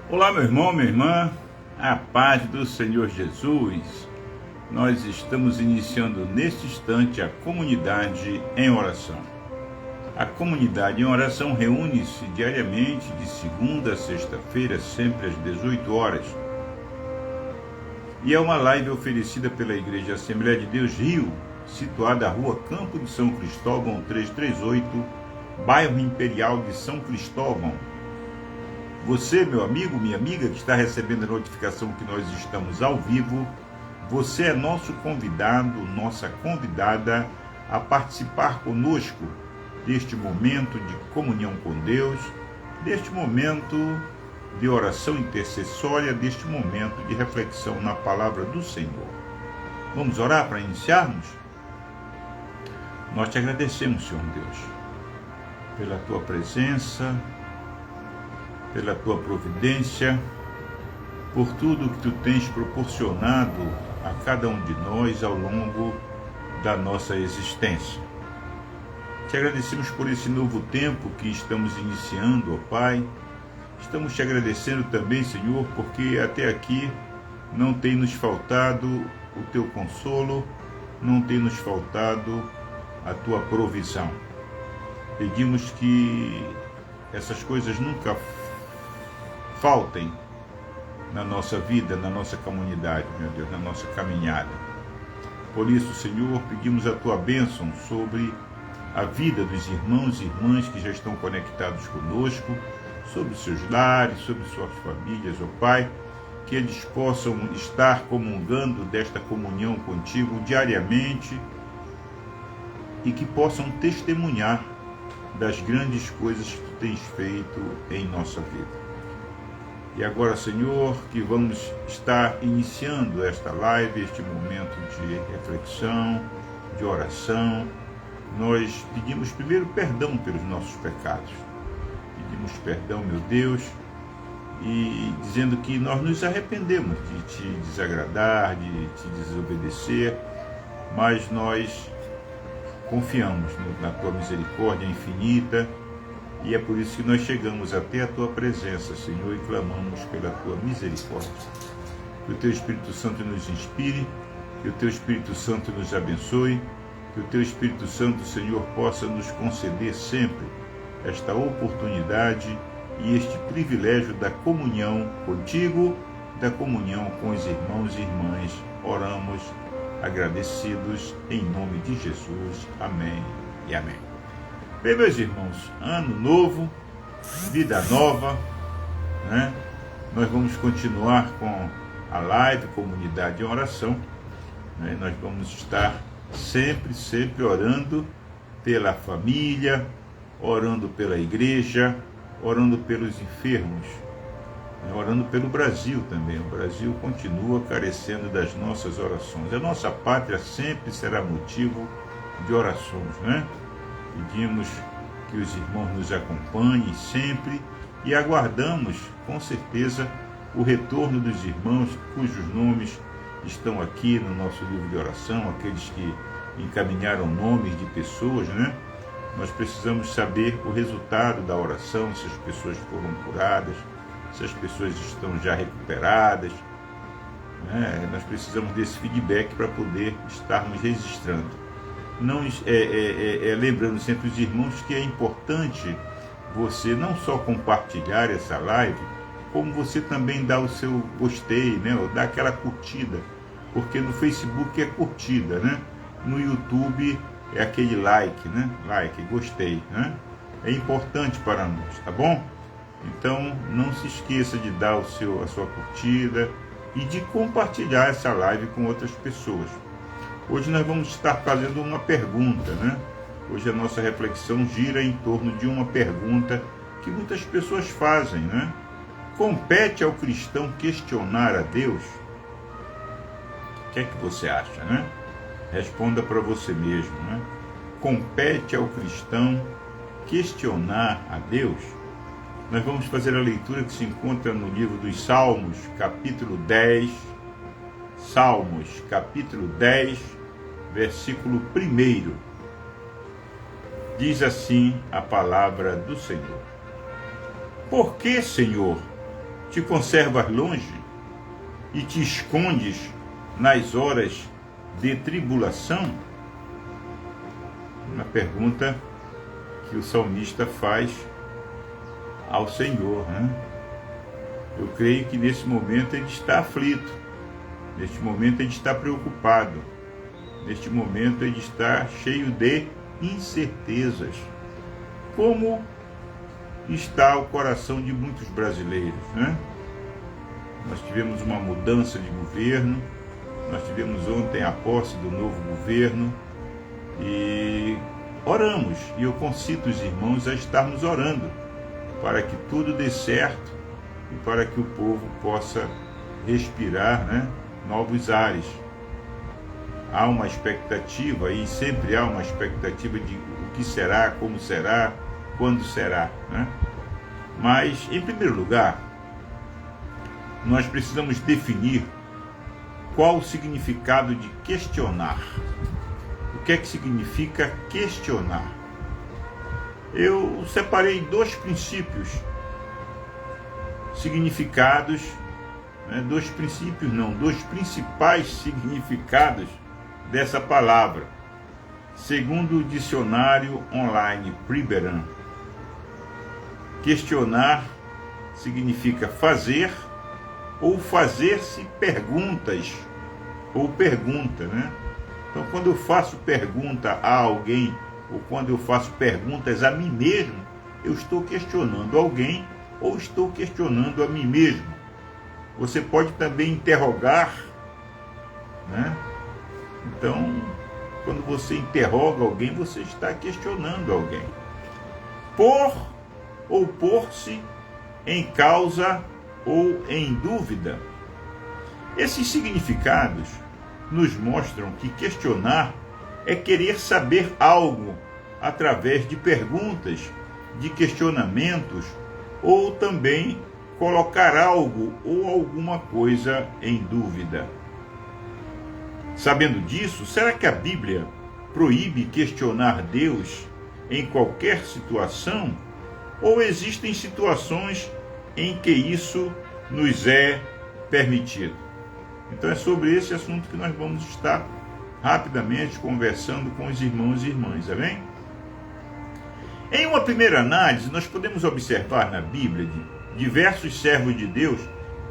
Olá, meu irmão, minha irmã, a paz do Senhor Jesus. Nós estamos iniciando neste instante a comunidade em oração. A comunidade em oração reúne-se diariamente de segunda a sexta-feira, sempre às 18 horas. E é uma live oferecida pela Igreja Assembleia de Deus Rio, situada na rua Campo de São Cristóvão 338, bairro Imperial de São Cristóvão. Você, meu amigo, minha amiga, que está recebendo a notificação que nós estamos ao vivo, você é nosso convidado, nossa convidada a participar conosco deste momento de comunhão com Deus, deste momento de oração intercessória, deste momento de reflexão na palavra do Senhor. Vamos orar para iniciarmos? Nós te agradecemos, Senhor Deus, pela tua presença, pela tua providência, por tudo que tu tens proporcionado a cada um de nós ao longo da nossa existência. Te agradecemos por esse novo tempo que estamos iniciando, ó Pai. Estamos te agradecendo também, Senhor, porque até aqui não tem nos faltado o teu consolo, não tem nos faltado a tua provisão. Pedimos que essas coisas nunca faltem na nossa vida, na nossa comunidade, meu Deus, na nossa caminhada. Por isso, Senhor, pedimos a tua bênção sobre a vida dos irmãos e irmãs que já estão conectados conosco, sobre seus lares, sobre suas famílias, ó Pai, que eles possam estar comungando desta comunhão contigo diariamente e que possam testemunhar das grandes coisas que tu tens feito em nossa vida. E agora, Senhor, que vamos estar iniciando esta live, este momento de reflexão, de oração, nós pedimos primeiro perdão pelos nossos pecados. Pedimos perdão, meu Deus, e dizendo que nós nos arrependemos de te desagradar, de te desobedecer, mas nós confiamos na tua misericórdia infinita. E é por isso que nós chegamos até a tua presença, Senhor, e clamamos pela tua misericórdia. Que o teu Espírito Santo nos inspire, que o teu Espírito Santo nos abençoe, que o teu Espírito Santo, Senhor, possa nos conceder sempre esta oportunidade e este privilégio da comunhão contigo, da comunhão com os irmãos e irmãs. Oramos agradecidos em nome de Jesus. Amém e amém. Bem, meus irmãos, ano novo, vida nova, né? Nós vamos continuar com a live Comunidade em Oração, né? Nós vamos estar sempre orando pela família, orando pela igreja, orando pelos enfermos, né? Orando pelo Brasil também. O Brasil continua carecendo das nossas orações. A nossa pátria sempre será motivo de orações, né? Pedimos que os irmãos nos acompanhem sempre e aguardamos, com certeza, o retorno dos irmãos cujos nomes estão aqui no nosso livro de oração, aqueles que encaminharam nomes de pessoas, né? Nós precisamos saber o resultado da oração, se as pessoas foram curadas, se as pessoas estão já recuperadas, né? Nós precisamos desse feedback para poder estarmos registrando. Lembrando sempre os irmãos que é importante você não só compartilhar essa live, como você também dar o seu gostei, né? Ou dar aquela curtida, porque no Facebook é curtida, né? No YouTube é aquele like, né? Like, gostei, né? É importante para nós, tá bom? Então não se esqueça de dar a sua curtida e de compartilhar essa live com outras pessoas. Hoje nós vamos estar fazendo uma pergunta, né? Hoje a nossa reflexão gira em torno de uma pergunta que muitas pessoas fazem, né? Compete ao cristão questionar a Deus? O que é que você acha, né? Responda para você mesmo, né? Compete ao cristão questionar a Deus? Nós vamos fazer a leitura que se encontra no livro dos Salmos, capítulo 10, Salmos, capítulo 10, versículo 1. Diz assim a palavra do Senhor: Por que, Senhor, te conservas longe e te escondes nas horas de tribulação? Uma pergunta que o salmista faz ao Senhor, né? Eu creio que nesse momento ele está aflito, neste momento ele está preocupado, neste momento ele está cheio de incertezas. Como está o coração de muitos brasileiros, né? Nós tivemos uma mudança de governo, nós tivemos ontem a posse do novo governo e oramos, e eu concito os irmãos a estarmos orando para que tudo dê certo e para que o povo possa respirar, né, novos ares. Há uma expectativa, e sempre há uma expectativa de o que será, como será, quando será, né? Mas, em primeiro lugar, nós precisamos definir qual o significado de questionar. O que é que significa questionar? Eu separei dois princípios, significados, né, dois principais significados dessa palavra, segundo o dicionário online Priberan. Questionar significa fazer ou fazer-se perguntas, ou pergunta, né? Então, quando eu faço pergunta a alguém, ou quando eu faço perguntas a mim mesmo, eu estou questionando alguém ou estou questionando a mim mesmo. Você pode também interrogar, né? Então, quando você interroga alguém, você está questionando alguém. Pôr ou pôr-se em causa ou em dúvida. Esses significados nos mostram que questionar é querer saber algo através de perguntas, de questionamentos, ou também colocar algo ou alguma coisa em dúvida. Sabendo disso, será que a Bíblia proíbe questionar Deus em qualquer situação? Ou existem situações em que isso nos é permitido? Então é sobre esse assunto que nós vamos estar rapidamente conversando com os irmãos e irmãs, amém? Em uma primeira análise, nós podemos observar na Bíblia diversos servos de Deus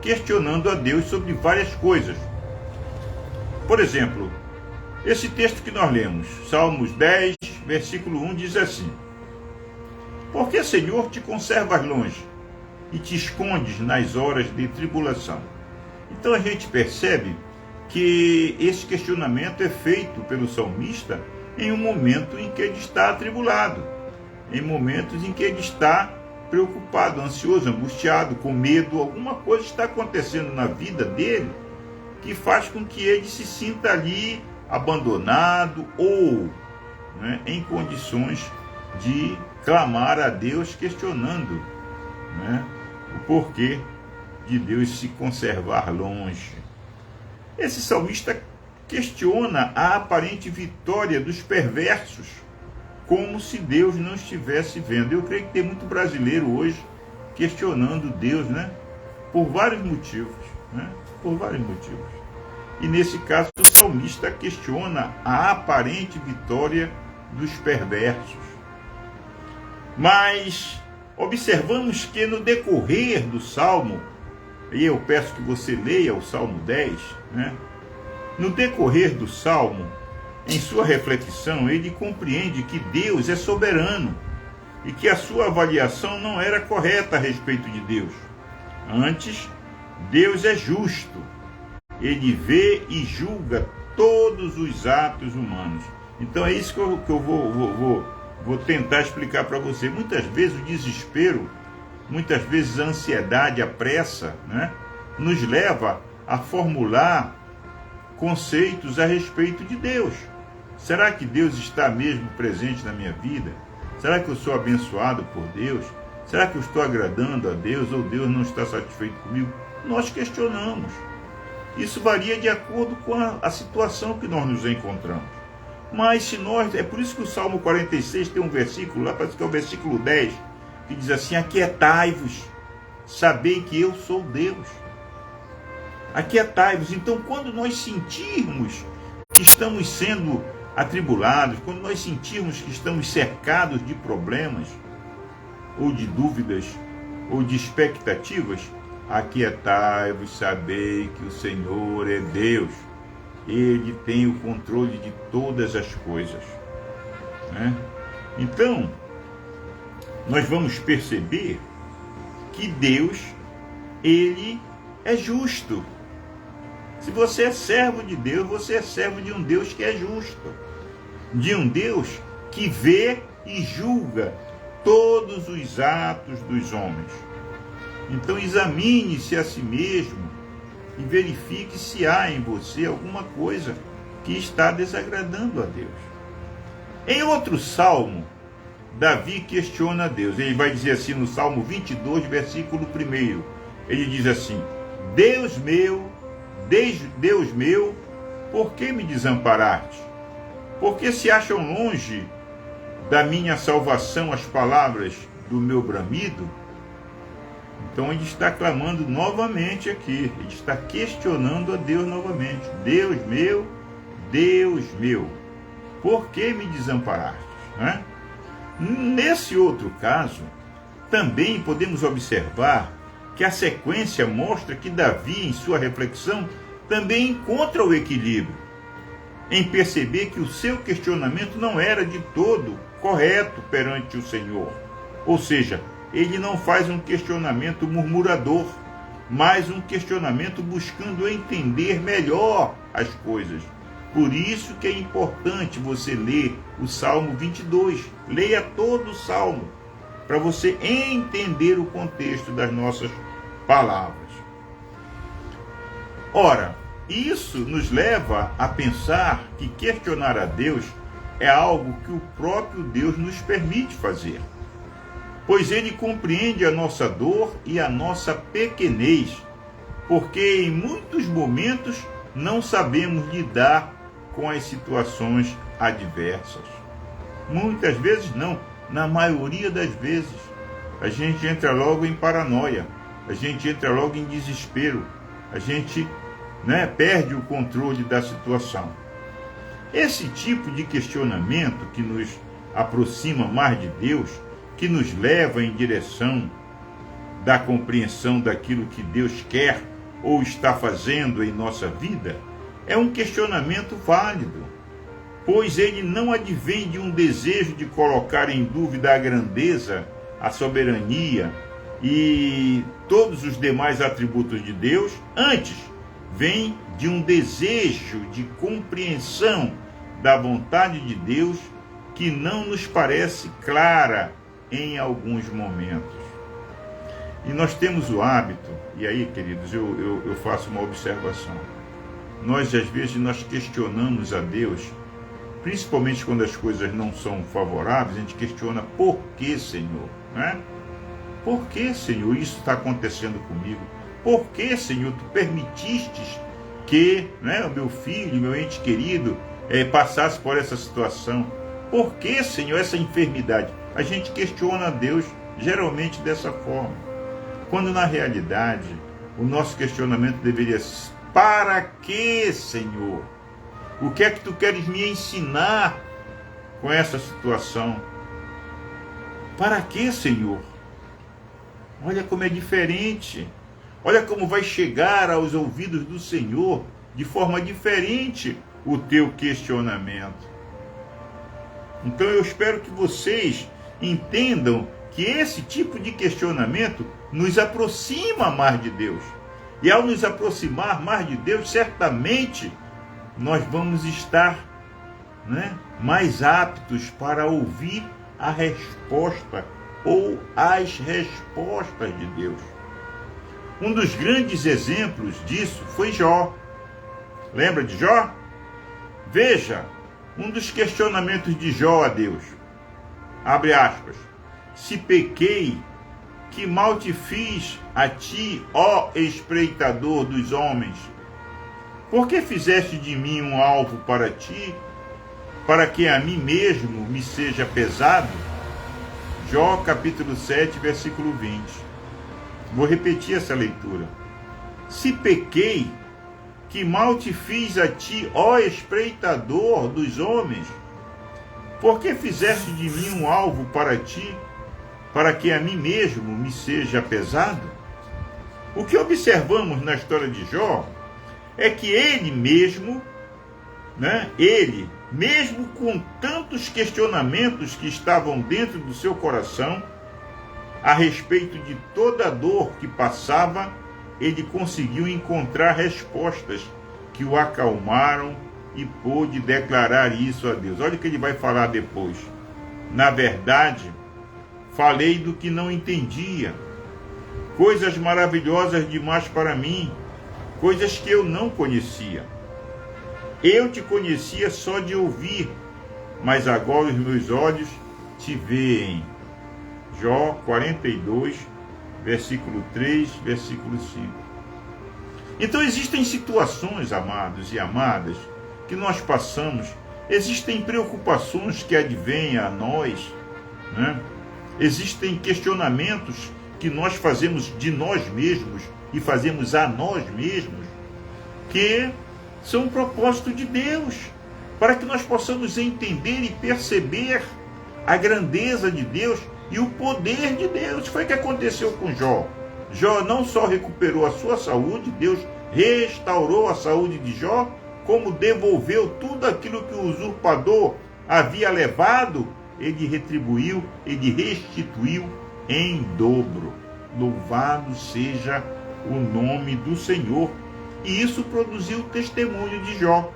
questionando a Deus sobre várias coisas. Por exemplo, esse texto que nós lemos, Salmos 10, versículo 1, diz assim: Por que, Senhor, te conservas longe e te escondes nas horas de tribulação? Então a gente percebe que esse questionamento é feito pelo salmista em um momento em que ele está atribulado, em momentos em que ele está preocupado, ansioso, angustiado, com medo. Alguma coisa está acontecendo na vida dele que faz com que ele se sinta ali abandonado ou, né, em condições de clamar a Deus, questionando, né, o porquê de Deus se conservar longe. Esse salmista questiona a aparente vitória dos perversos, como se Deus não estivesse vendo. Eu creio que tem muito brasileiro hoje questionando Deus, né? Por vários motivos, né? Por vários motivos. E nesse caso o salmista questiona a aparente vitória dos perversos. Mas observamos que no decorrer do Salmo, e eu peço que você leia o Salmo 10, né? No decorrer do Salmo, em sua reflexão, ele compreende que Deus é soberano e que a sua avaliação não era correta a respeito de Deus. Antes, Deus é justo. Ele vê e julga todos os atos humanos. Então é isso que eu vou tentar explicar para você. Muitas vezes o desespero, muitas vezes a ansiedade, a pressa, né, nos leva a formular conceitos a respeito de Deus. Será que Deus está mesmo presente na minha vida? Será que eu sou abençoado por Deus? Será que eu estou agradando a Deus ou Deus não está satisfeito comigo? Nós questionamos. Isso varia de acordo com a situação que nós nos encontramos. Mas se nós... É por isso que o Salmo 46 tem um versículo, lá parece que é o versículo 10, que diz assim: aquietai-vos sabei que eu sou Deus. Aquietai-vos. Então, quando nós sentirmos que estamos sendo atribulados, quando nós sentirmos que estamos cercados de problemas, ou de dúvidas, ou de expectativas, aquietai-vos, sabei que o Senhor é Deus. Ele tem o controle de todas as coisas, né? Então, nós vamos perceber que Deus, Ele é justo. Se você é servo de Deus, você é servo de um Deus que é justo, de um Deus que vê e julga todos os atos dos homens. Então examine-se a si mesmo e verifique se há em você alguma coisa que está desagradando a Deus. Em outro salmo, Davi questiona a Deus. Ele vai dizer assim no Salmo 22, versículo 1. Ele diz assim: Deus meu, por que me desamparaste? Porque se acham longe da minha salvação as palavras do meu bramido? Então ele está clamando novamente aqui, ele está questionando a Deus novamente. Deus meu, por que me desamparaste? Né? Nesse outro caso, também podemos observar que a sequência mostra que Davi, em sua reflexão, também encontra o equilíbrio, em perceber que o seu questionamento não era de todo correto perante o Senhor. Ou seja, ele não faz um questionamento murmurador, mas um questionamento buscando entender melhor as coisas. Por isso que é importante você ler o Salmo 22. Leia todo o Salmo, para você entender o contexto das nossas palavras. Ora, isso nos leva a pensar que questionar a Deus é algo que o próprio Deus nos permite fazer, pois Ele compreende a nossa dor e a nossa pequenez, porque em muitos momentos não sabemos lidar com as situações adversas. Muitas vezes não, na maioria das vezes, a gente entra logo em paranoia, a gente entra logo em desespero, a gente perde o controle da situação. Esse tipo de questionamento que nos aproxima mais de Deus, que nos leva em direção da compreensão daquilo que Deus quer ou está fazendo em nossa vida, é um questionamento válido, pois ele não advém de um desejo de colocar em dúvida a grandeza, a soberania e todos os demais atributos de Deus. Antes, vem de um desejo de compreensão da vontade de Deus que não nos parece clara em alguns momentos. E nós temos o hábito, e aí, queridos, eu faço uma observação. Nós, às vezes, nós questionamos a Deus, principalmente quando as coisas não são favoráveis, a gente questiona: por que, Senhor? Né? Por que, Senhor, isso está acontecendo comigo? Por que, Senhor, tu permitistes que o meu filho, meu ente querido, passasse por essa situação? Por que, Senhor, essa enfermidade? A gente questiona a Deus geralmente dessa forma, quando na realidade o nosso questionamento deveria ser: para que, Senhor? O que é que tu queres me ensinar com essa situação? Para que, Senhor? Olha como é diferente. Olha como vai chegar aos ouvidos do Senhor de forma diferente o teu questionamento. Então eu espero que vocês entendam que esse tipo de questionamento nos aproxima mais de Deus. E ao nos aproximar mais de Deus, certamente nós vamos estar mais aptos para ouvir a resposta ou as respostas de Deus. Um dos grandes exemplos disso foi Jó. Lembra de Jó? Veja, um dos questionamentos de Jó a Deus. Abre aspas. Se pequei, que mal te fiz a ti, ó espreitador dos homens? Por que fizeste de mim um alvo para ti, para que a mim mesmo me seja pesado? Jó capítulo 7, versículo 20. Vou repetir essa leitura. Se pequei, que mal te fiz a ti, ó espreitador dos homens? Por que fizeste de mim um alvo para ti, para que a mim mesmo me seja pesado? O que observamos na história de Jó é que ele mesmo, ele, mesmo com tantos questionamentos que estavam dentro do seu coração, a respeito de toda a dor que passava, ele conseguiu encontrar respostas que o acalmaram e pôde declarar isso a Deus. Olha o que ele vai falar depois. Na verdade, falei do que não entendia, coisas maravilhosas demais para mim, coisas que eu não conhecia. Eu te conhecia só de ouvir, mas agora os meus olhos te veem. Jó 42, versículo 3, versículo 5. Então existem situações, amados e amadas, que nós passamos, existem preocupações que advêm a nós, existem questionamentos que nós fazemos de nós mesmos e fazemos a nós mesmos, que são um propósito de Deus, para que nós possamos entender e perceber a grandeza de Deus e o poder de Deus. Foi o que aconteceu com Jó. Jó não só recuperou a sua saúde, Deus restaurou a saúde de Jó, como devolveu tudo aquilo que o usurpador havia levado, ele retribuiu, ele restituiu em dobro. Louvado seja o nome do Senhor. E isso produziu o testemunho de Jó.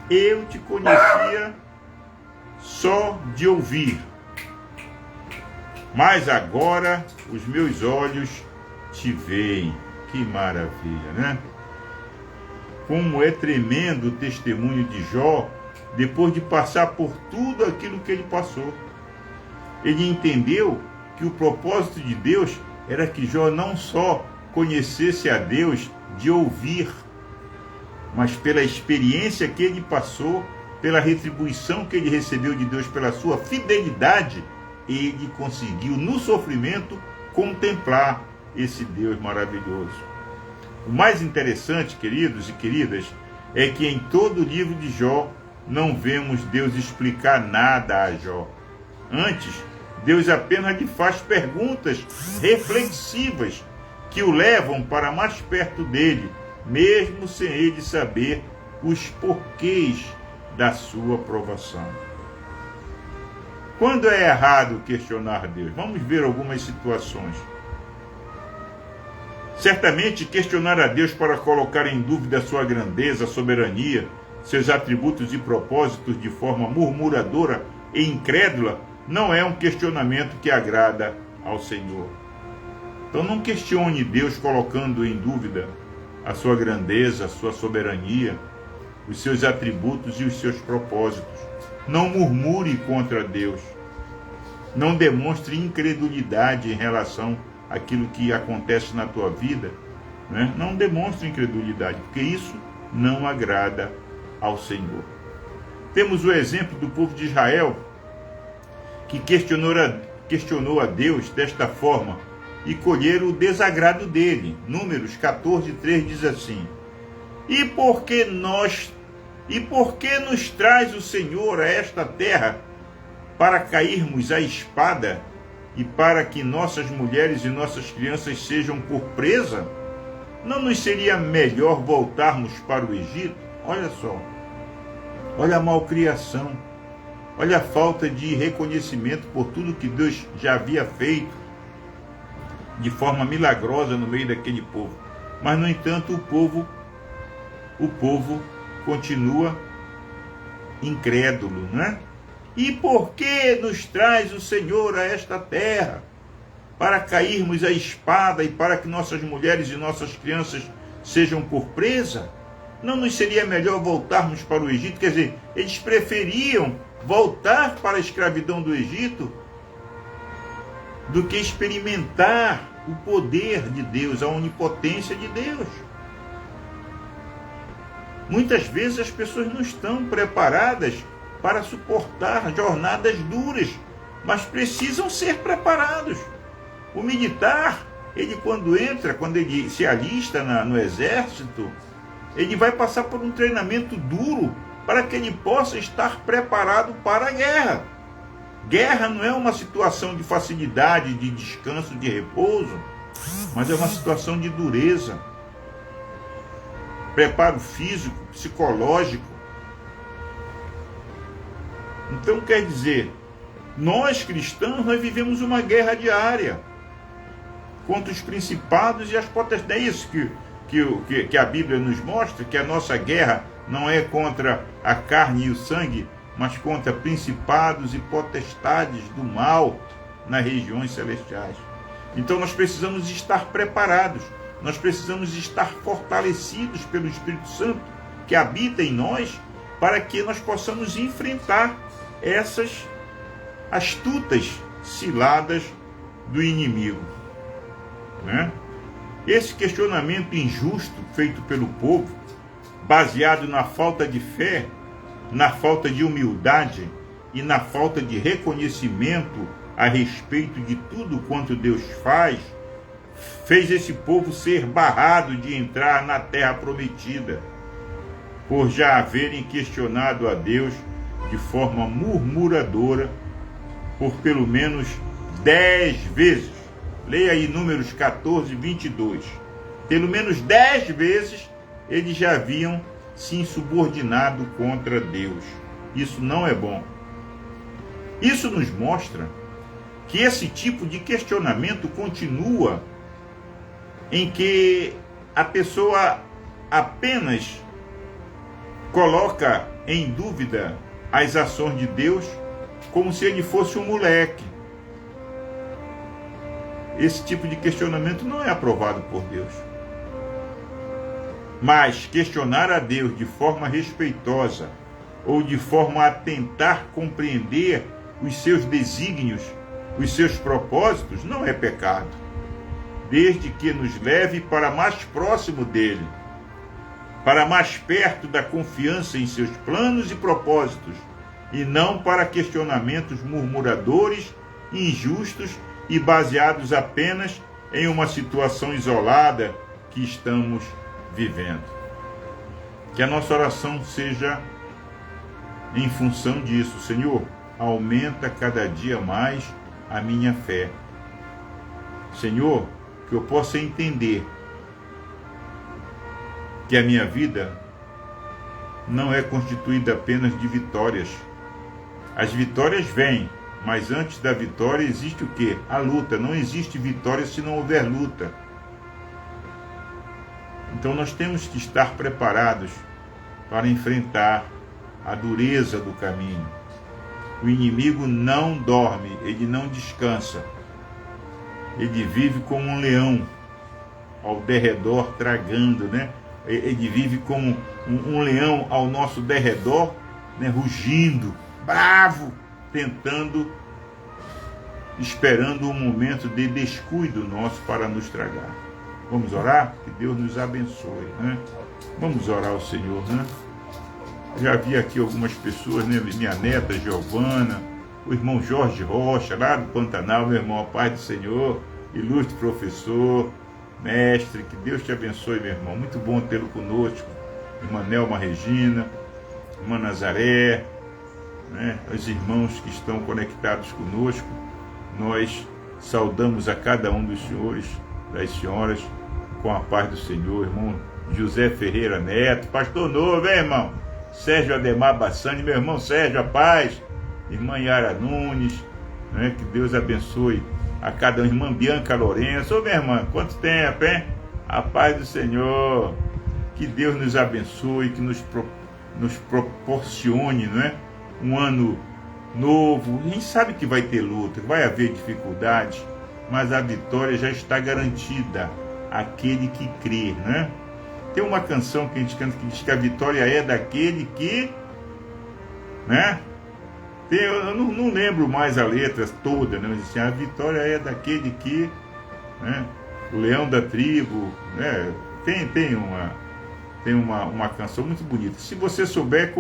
Eu te conhecia só de ouvir, mas agora os meus olhos te veem. Que maravilha, Como é tremendo o testemunho de Jó, depois de passar por tudo aquilo que ele passou. Ele entendeu que o propósito de Deus era que Jó não só conhecesse a Deus de ouvir, mas pela experiência que ele passou, pela retribuição que ele recebeu de Deus pela sua fidelidade, ele conseguiu no sofrimento contemplar esse Deus maravilhoso. O mais interessante, queridos e queridas, é que em todo o livro de Jó não vemos Deus explicar nada a Jó. Antes, Deus apenas lhe faz perguntas reflexivas que o levam para mais perto dele, mesmo sem ele saber os porquês da sua provação. Quando é errado questionar Deus? Vamos ver algumas situações. Certamente, questionar a Deus para colocar em dúvida sua grandeza, soberania, seus atributos e propósitos de forma murmuradora e incrédula não é um questionamento que agrada ao Senhor. Então não questione Deus colocando em dúvida a sua grandeza, a sua soberania, os seus atributos e os seus propósitos. Não murmure contra Deus. Não demonstre incredulidade em relação àquilo que acontece na tua vida. Não demonstre incredulidade, porque isso não agrada ao Senhor. Temos o exemplo do povo de Israel, que questionou a Deus desta forma e colheram o desagrado dele. Números 14:3 diz assim: E por que nos traz o Senhor a esta terra para cairmos à espada e para que nossas mulheres e nossas crianças sejam por presa? Não nos seria melhor voltarmos para o Egito? Olha só, olha a malcriação, olha a falta de reconhecimento por tudo que Deus já havia feito de forma milagrosa no meio daquele povo. Mas, no entanto, o povo continua incrédulo, E por que nos traz o Senhor a esta terra? Para cairmos à espada e para que nossas mulheres e nossas crianças sejam por presa? Não nos seria melhor voltarmos para o Egito? Quer dizer, eles preferiam voltar para a escravidão do Egito do que experimentar o poder de Deus, a onipotência de Deus. Muitas vezes as pessoas não estão preparadas para suportar jornadas duras, mas precisam ser preparados. O militar, ele quando ele se alista no exército, ele vai passar por um treinamento duro para que ele possa estar preparado para a guerra. Guerra não é uma situação de facilidade, de descanso, de repouso, mas é uma situação de dureza. Preparo físico, psicológico. Então quer dizer, nós cristãos, nós vivemos uma guerra diária contra os principados e as potestades. É isso que a Bíblia nos mostra, que a nossa guerra não é contra a carne e o sangue, mas contra principados e potestades do mal nas regiões celestiais. Então nós precisamos estar preparados, nós precisamos estar fortalecidos pelo Espírito Santo que habita em nós, para que nós possamos enfrentar essas astutas ciladas do inimigo, né? Esse questionamento injusto feito pelo povo, baseado na falta de fé, na falta de humildade e na falta de reconhecimento a respeito de tudo quanto Deus faz, fez esse povo ser barrado de entrar na terra prometida, por já haverem questionado a Deus de forma murmuradora por pelo menos 10 vezes. Leia aí Números 14, 22. Pelo menos 10 vezes eles já haviam se insubordinado contra Deus. Isso não é bom. Isso nos mostra que esse tipo de questionamento continua, em que a pessoa apenas coloca em dúvida as ações de Deus como se ele fosse um moleque. Esse tipo de questionamento não é aprovado por Deus. Mas questionar a Deus de forma respeitosa ou de forma a tentar compreender os seus desígnios, os seus propósitos, não é pecado, desde que nos leve para mais próximo dele, para mais perto da confiança em seus planos e propósitos, e não para questionamentos murmuradores, injustos e baseados apenas em uma situação isolada que estamos vivendo. Que a nossa oração seja em função disso. Senhor, aumenta cada dia mais a minha fé. Senhor, que eu possa entender que a minha vida não é constituída apenas de vitórias. As vitórias vêm, mas antes da vitória existe o quê? A luta. Não existe vitória se não houver luta. Então nós temos que estar preparados para enfrentar a dureza do caminho. O inimigo não dorme, ele não descansa. Ele vive como um leão ao derredor tragando, né? Ele vive como um leão ao nosso derredor, né? Rugindo, bravo, tentando, esperando um momento de descuido nosso para nos tragar. Vamos orar? Que Deus nos abençoe, né? Vamos orar ao Senhor, né? Já vi aqui algumas pessoas, né? Minha neta Giovana, o irmão Jorge Rocha, lá do Pantanal, meu irmão, a paz do Senhor, ilustre professor, mestre, que Deus te abençoe, meu irmão. Muito bom tê-lo conosco. Irmã Nelma Regina, irmã Nazaré, né? Os irmãos que estão conectados conosco, nós saudamos a cada um dos senhores, das senhoras, com a paz do Senhor. Irmão José Ferreira Neto, pastor novo, hein, irmão? Sérgio Ademar Bassani, meu irmão Sérgio, a paz. Irmã Yara Nunes, né? Que Deus abençoe a cada um. Irmã Bianca Lourenço, ô minha irmã, quanto tempo, hein? A paz do Senhor. Que Deus nos abençoe, que nos proporcione, não é? Um ano novo. A gente sabe que vai ter luta, vai haver dificuldades, mas a vitória já está garantida àquele que crê, né? Tem uma canção que a gente canta que diz que a vitória é daquele que, né? Eu não lembro mais a letra toda, né? Mas assim, a vitória é daquele que, né? O leão da tribo, né? Tem uma canção muito bonita. Se você souber,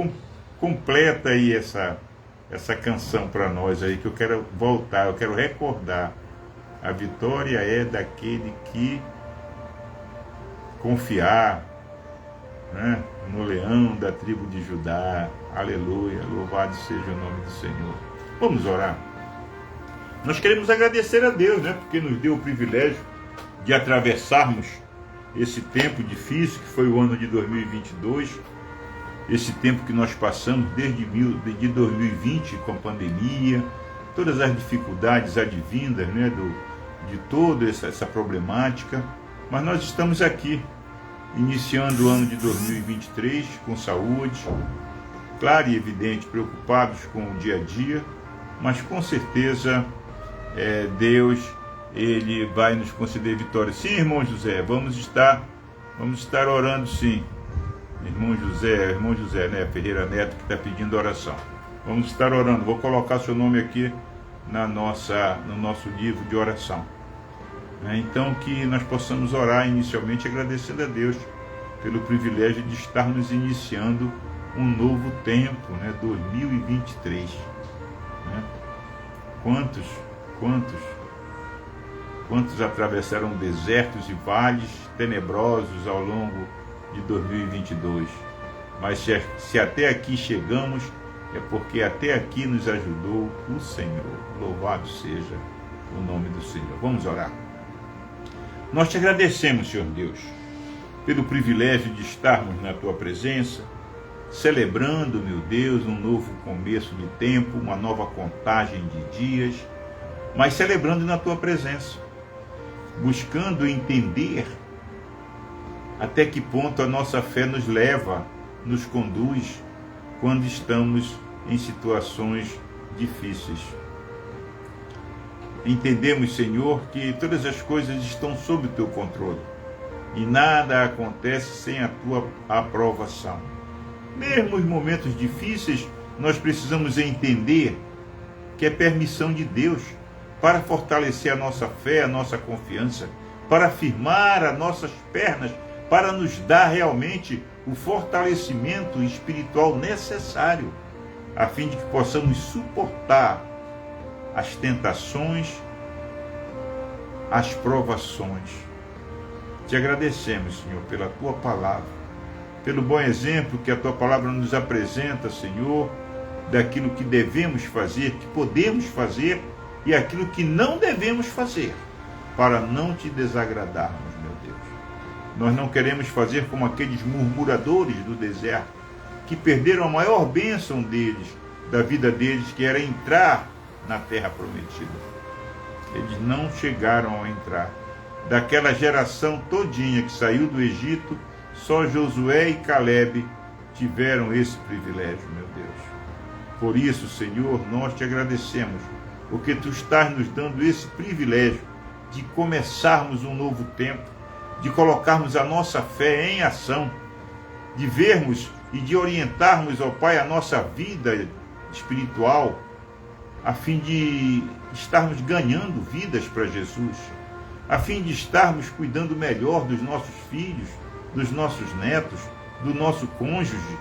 completa aí essa canção para nós aí, que eu quero voltar, eu quero recordar. A vitória é daquele que confiar, né, no leão da tribo de Judá. Aleluia, louvado seja o nome do Senhor. Vamos orar. Nós queremos agradecer a Deus, né, porque nos deu o privilégio de atravessarmos esse tempo difícil que foi o ano de 2022, esse tempo que nós passamos desde 2020 com a pandemia, todas as dificuldades advindas, né, de toda essa problemática, mas nós estamos aqui, iniciando o ano de 2023 com saúde, claro e evidente, preocupados com o dia a dia, mas com certeza Deus, Ele vai nos conceder vitória. Sim, irmão José, vamos estar orando, sim. Irmão José, né, Ferreira Neto, que está pedindo oração. Vamos estar orando. Vou colocar seu nome aqui no nosso livro de oração. Então, que nós possamos orar inicialmente agradecendo a Deus pelo privilégio de estarmos iniciando um novo tempo, né, 2023. Né? Quantos atravessaram desertos e vales tenebrosos ao longo de 2022? Mas se até aqui chegamos, é porque até aqui nos ajudou o Senhor. Louvado seja o nome do Senhor. Vamos orar. Nós te agradecemos, Senhor Deus, pelo privilégio de estarmos na Tua presença, celebrando, meu Deus, um novo começo de tempo, uma nova contagem de dias, mas celebrando na Tua presença, buscando entender até que ponto a nossa fé nos leva, nos conduz, quando estamos em situações difíceis. Entendemos, Senhor, que todas as coisas estão sob o Teu controle e nada acontece sem a Tua aprovação. Mesmo os momentos difíceis, nós precisamos entender que é permissão de Deus para fortalecer a nossa fé, a nossa confiança, para firmar as nossas pernas, para nos dar realmente o fortalecimento espiritual necessário, a fim de que possamos suportar as tentações, as provações. Te agradecemos, Senhor, pela Tua palavra, pelo bom exemplo que a Tua palavra nos apresenta, Senhor, daquilo que devemos fazer, que podemos fazer, e aquilo que não devemos fazer, para não Te desagradarmos, meu Deus. Nós não queremos fazer como aqueles murmuradores do deserto, que perderam a maior bênção deles, da vida deles, que era entrar na terra prometida. Eles não chegaram a entrar. Daquela geração todinha que saiu do Egito, só Josué e Caleb tiveram esse privilégio, meu Deus. Por isso, Senhor, nós Te agradecemos, porque Tu estás nos dando esse privilégio de começarmos um novo tempo, de colocarmos a nossa fé em ação, de vermos e de orientarmos, ó Pai, a nossa vida espiritual, a fim de estarmos ganhando vidas para Jesus, a fim de estarmos cuidando melhor dos nossos filhos, dos nossos netos, do nosso cônjuge,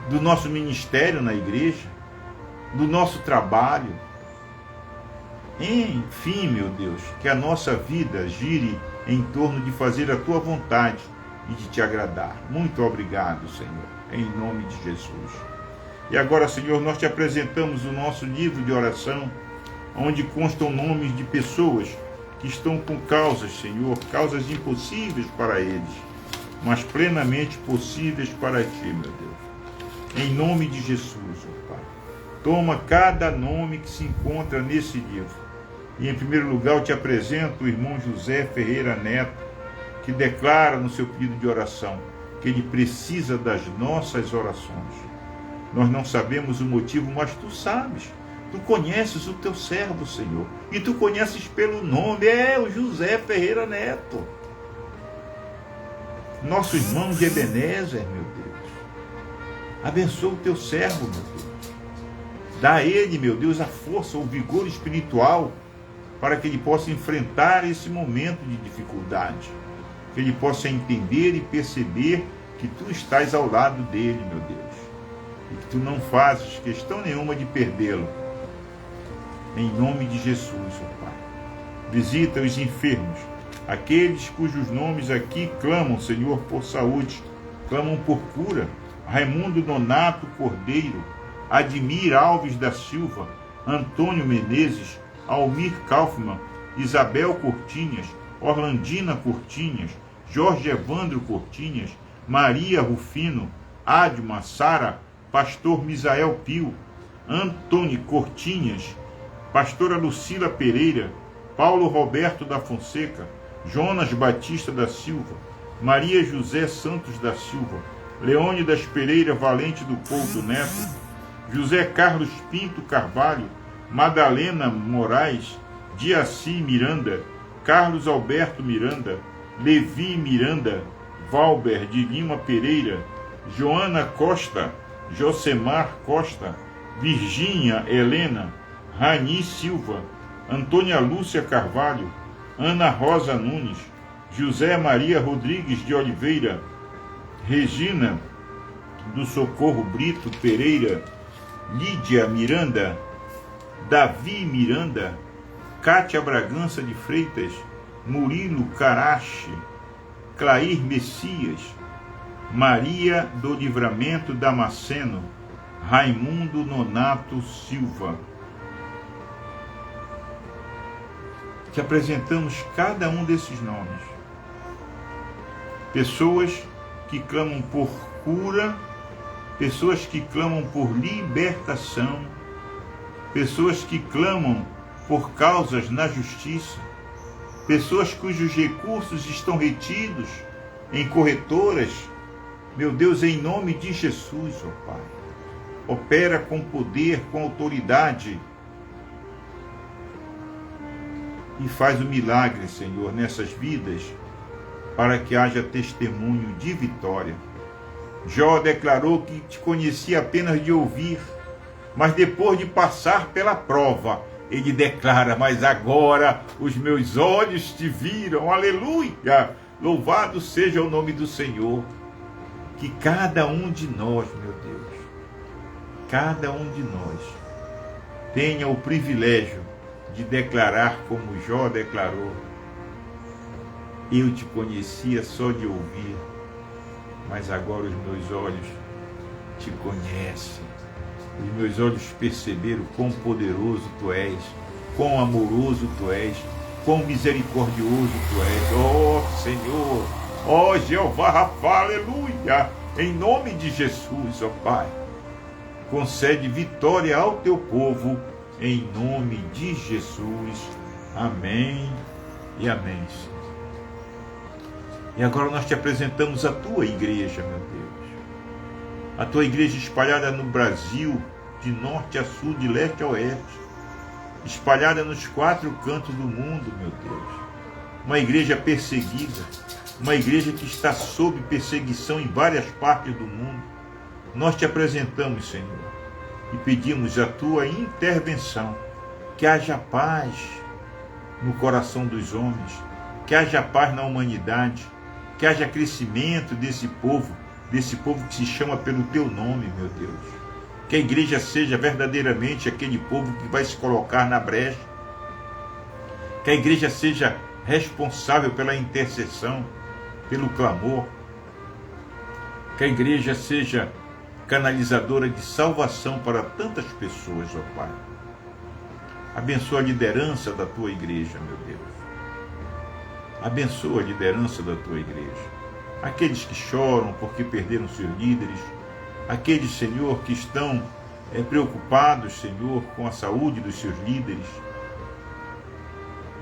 do nosso ministério na igreja, do nosso trabalho. Enfim, meu Deus, que a nossa vida gire em torno de fazer a Tua vontade e de Te agradar. Muito obrigado, Senhor, em nome de Jesus. E agora, Senhor, nós Te apresentamos o nosso livro de oração, onde constam nomes de pessoas que estão com causas, Senhor, causas impossíveis para eles, mas plenamente possíveis para Ti, meu Deus. Em nome de Jesus, ó Pai. Toma cada nome que se encontra nesse livro. E em primeiro lugar eu Te apresento o irmão José Ferreira Neto, que declara no seu pedido de oração que ele precisa das nossas orações. Nós não sabemos o motivo, mas Tu sabes. Tu conheces o Teu servo, Senhor. E Tu conheces pelo nome. É o José Ferreira Neto. Nosso irmão de Ebenezer, meu Deus. Abençoa o Teu servo, meu Deus. Dá a ele, meu Deus, a força, o vigor espiritual, para que ele possa enfrentar esse momento de dificuldade. Que ele possa entender e perceber que Tu estás ao lado dele, meu Deus. E que Tu não fazes questão nenhuma de perdê-lo. Em nome de Jesus, ó Pai. Visita os enfermos, aqueles cujos nomes aqui clamam, Senhor, por saúde, clamam por cura. Raimundo Nonato Cordeiro, Admir Alves da Silva, Antônio Menezes, Almir Kaufmann, Isabel Cortinhas, Orlandina Cortinhas, Jorge Evandro Cortinhas, Maria Rufino, Adma Sara, Pastor Misael Pio, Antônio Cortinhas, Pastora Lucila Pereira, Paulo Roberto da Fonseca, Jonas Batista da Silva, Maria José Santos da Silva, Leônidas Pereira Valente do Couto Neto, José Carlos Pinto Carvalho, Madalena Moraes, Diaci Miranda, Carlos Alberto Miranda, Levi Miranda, Valber de Lima Pereira, Joana Costa, Josemar Costa, Virgínia Helena, Rani Silva, Antônia Lúcia Carvalho, Ana Rosa Nunes, José Maria Rodrigues de Oliveira, Regina do Socorro Brito Pereira, Lídia Miranda, Davi Miranda, Cátia Bragança de Freitas, Murilo Carache, Clair Messias, Maria do Livramento Damasceno, Raimundo Nonato Silva. Te apresentamos cada um desses nomes. Pessoas que clamam por cura, pessoas que clamam por libertação, pessoas que clamam por causas na justiça, pessoas cujos recursos estão retidos em corretoras. Meu Deus, em nome de Jesus, ó Pai, opera com poder, com autoridade e faz o milagre, Senhor, nessas vidas, para que haja testemunho de vitória. Jó declarou que te conhecia apenas de ouvir, mas depois de passar pela prova, ele declara: mas agora os meus olhos te viram. Aleluia! Louvado seja o nome do Senhor. Que cada um de nós, meu Deus, cada um de nós tenha o privilégio de declarar como Jó declarou: eu te conhecia só de ouvir, mas agora os meus olhos te conhecem. Os meus olhos perceberam quão poderoso tu és, quão amoroso tu és, quão misericordioso tu és. Ó Senhor, ó Jeová Rafa, aleluia! Em nome de Jesus, ó Pai, concede vitória ao teu povo, em nome de Jesus. Amém e amém, Senhor. E agora nós te apresentamos a tua igreja, meu Deus. A tua igreja espalhada no Brasil, de norte a sul, de leste a oeste, espalhada nos 4 cantos do mundo, meu Deus. Uma igreja perseguida, uma igreja que está sob perseguição em várias partes do mundo. Nós te apresentamos, Senhor, e pedimos a tua intervenção, que haja paz no coração dos homens, que haja paz na humanidade, que haja crescimento desse povo que se chama pelo teu nome, meu Deus. Que a igreja seja verdadeiramente aquele povo que vai se colocar na brecha, que a igreja seja responsável pela intercessão, pelo clamor, que a igreja seja canalizadora de salvação para tantas pessoas, ó Pai. Abençoa a liderança da tua igreja, meu Deus. Abençoa a liderança da tua igreja. Aqueles que choram porque perderam seus líderes, aqueles, Senhor, que estão preocupados, Senhor, com a saúde dos seus líderes,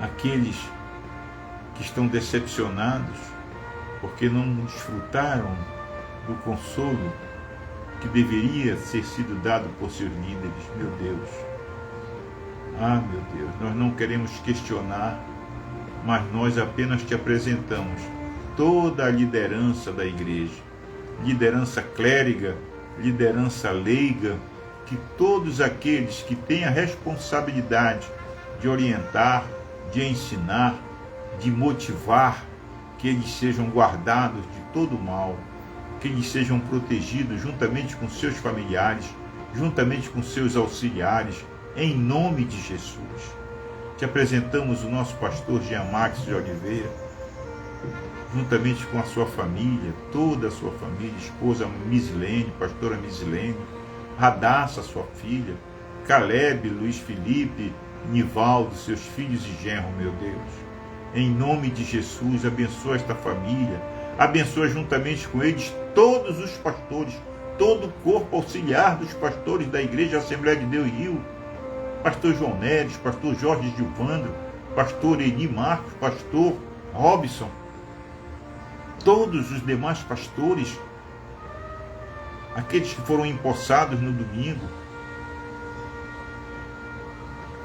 aqueles que estão decepcionados porque não desfrutaram do consolo que deveria ser sido dado por seus líderes, meu Deus. Ah, meu Deus, nós não queremos questionar, mas nós apenas te apresentamos toda a liderança da igreja, liderança clériga, liderança leiga, que todos aqueles que têm a responsabilidade de orientar, de ensinar, de motivar, que eles sejam guardados de todo o mal, que eles sejam protegidos juntamente com seus familiares, juntamente com seus auxiliares, em nome de Jesus. Te apresentamos o nosso pastor Jean Max de Oliveira, juntamente com a sua família, toda a sua família, esposa Misilene, pastora Misilene, Radassa, sua filha, Caleb, Luiz Felipe, Nivaldo, seus filhos e genro, meu Deus. Em nome de Jesus, abençoa esta família, abençoa juntamente com eles todos os pastores, todo o corpo auxiliar dos pastores da Igreja Assembleia de Deus Rio, pastor João Neres, pastor Jorge Gilvandro, pastor Eni Marcos, pastor Robson, todos os demais pastores, aqueles que foram empossados no domingo,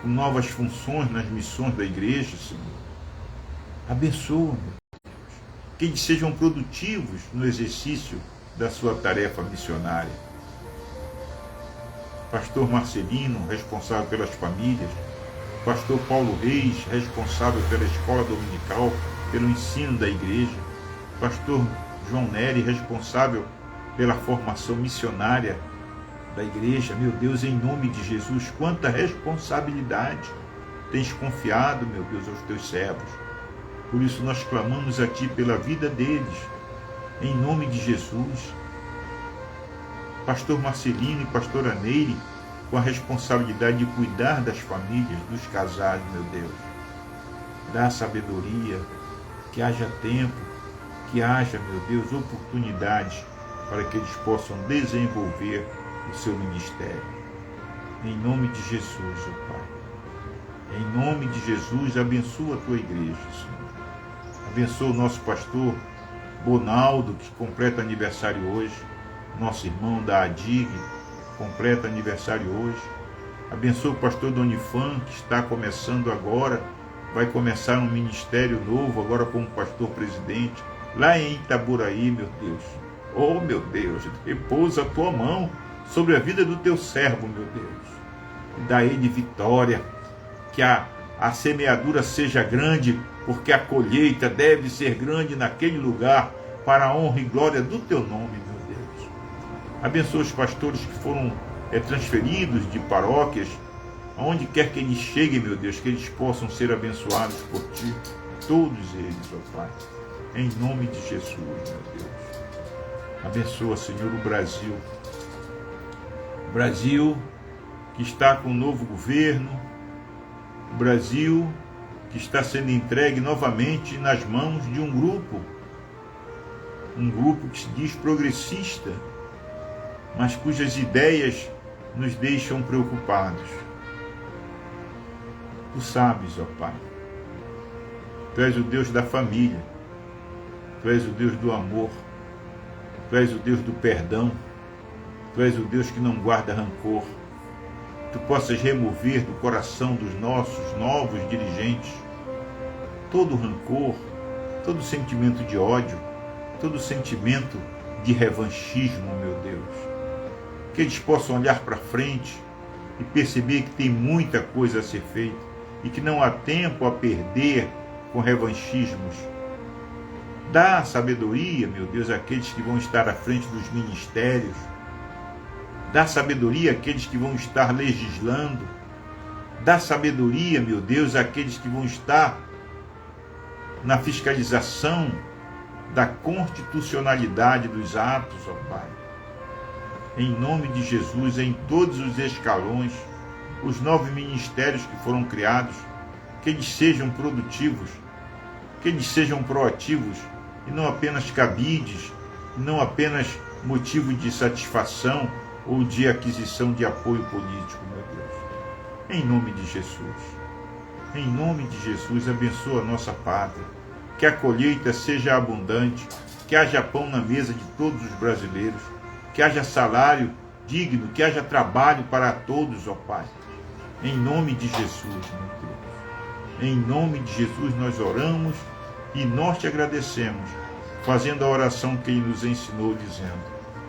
com novas funções nas missões da igreja, Senhor. Abençoa, meu Deus, que eles sejam produtivos no exercício da sua tarefa missionária. Pastor Marcelino, responsável pelas famílias, pastor Paulo Reis, responsável pela escola dominical, pelo ensino da igreja, pastor João Nery, responsável pela formação missionária da igreja. Meu Deus, em nome de Jesus, quanta responsabilidade tens confiado, meu Deus, aos teus servos. Por isso nós clamamos a Ti pela vida deles, em nome de Jesus. Pastor Marcelino e pastora Neire, com a responsabilidade de cuidar das famílias, dos casais, meu Deus. Dá sabedoria, que haja tempo, que haja, meu Deus, oportunidade para que eles possam desenvolver o seu ministério. Em nome de Jesus, ó Pai. Em nome de Jesus, abençoa a Tua igreja, Senhor. Abençoa o nosso pastor Bonaldo, que completa aniversário hoje. Nosso irmão da ADIG, completa aniversário hoje. Abençoa o pastor Donifan, que está começando agora, vai começar um ministério novo, agora como pastor presidente, lá em Itaburaí, meu Deus. Oh, meu Deus, repousa a Tua mão sobre a vida do Teu servo, meu Deus. E dá a ele vitória, que a semeadura seja grande, porque a colheita deve ser grande naquele lugar, para a honra e glória do Teu nome, meu Deus. Abençoa os pastores que foram transferidos de paróquias, aonde quer que eles cheguem, meu Deus, que eles possam ser abençoados por Ti, todos eles, ó Pai, em nome de Jesus, meu Deus. Abençoa, Senhor, o Brasil. O Brasil que está com um novo governo, o Brasil que está sendo entregue novamente nas mãos de um grupo que se diz progressista, mas cujas ideias nos deixam preocupados. Tu sabes, ó Pai, Tu és o Deus da família, Tu és o Deus do amor, Tu és o Deus do perdão, Tu és o Deus que não guarda rancor. Tu possas remover do coração dos nossos novos dirigentes todo rancor, todo sentimento de ódio, todo sentimento de revanchismo, meu Deus. Que eles possam olhar para frente e perceber que tem muita coisa a ser feita e que não há tempo a perder com revanchismos. Dá sabedoria, meu Deus, àqueles que vão estar à frente dos ministérios. Dá sabedoria àqueles que vão estar legislando. Dá sabedoria, meu Deus, àqueles que vão estar na fiscalização da constitucionalidade dos atos, ó Pai. Em nome de Jesus, em todos os escalões, os 9 ministérios que foram criados, que eles sejam produtivos, que eles sejam proativos e não apenas cabides, não apenas motivo de satisfação ou de aquisição de apoio político, meu Deus. Em nome de Jesus. Em nome de Jesus, abençoa a nossa pátria, que a colheita seja abundante, que haja pão na mesa de todos os brasileiros, que haja salário digno, que haja trabalho para todos, ó Pai. Em nome de Jesus, meu Deus. Em nome de Jesus nós oramos e nós Te agradecemos, fazendo a oração que Ele nos ensinou, dizendo: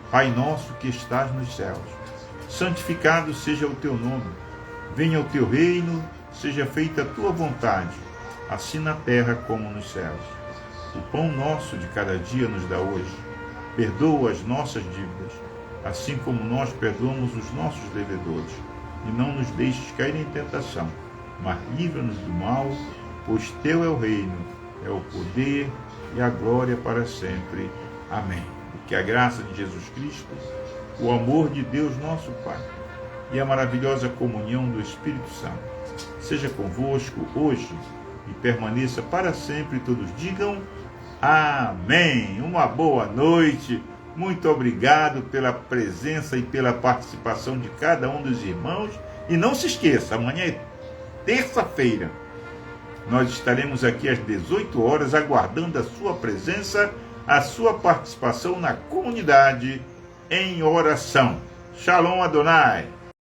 Pai nosso que estás nos céus, santificado seja o Teu nome, venha o Teu reino, seja feita a Tua vontade, assim na terra como nos céus. O pão nosso de cada dia nos dá hoje. Perdoa as nossas dívidas, assim como nós perdoamos os nossos devedores. E não nos deixes cair em tentação, mas livra-nos do mal, pois teu é o reino, é o poder e a glória para sempre. Amém. Que a graça de Jesus Cristo, o amor de Deus nosso Pai e a maravilhosa comunhão do Espírito Santo seja convosco hoje e permaneça para sempre. Todos digam amém. Uma boa noite. Muito obrigado pela presença e pela participação de cada um dos irmãos. E não se esqueça, amanhã é terça-feira. Nós estaremos aqui às 18 horas aguardando a sua presença, a sua participação na comunidade em oração. Shalom Adonai.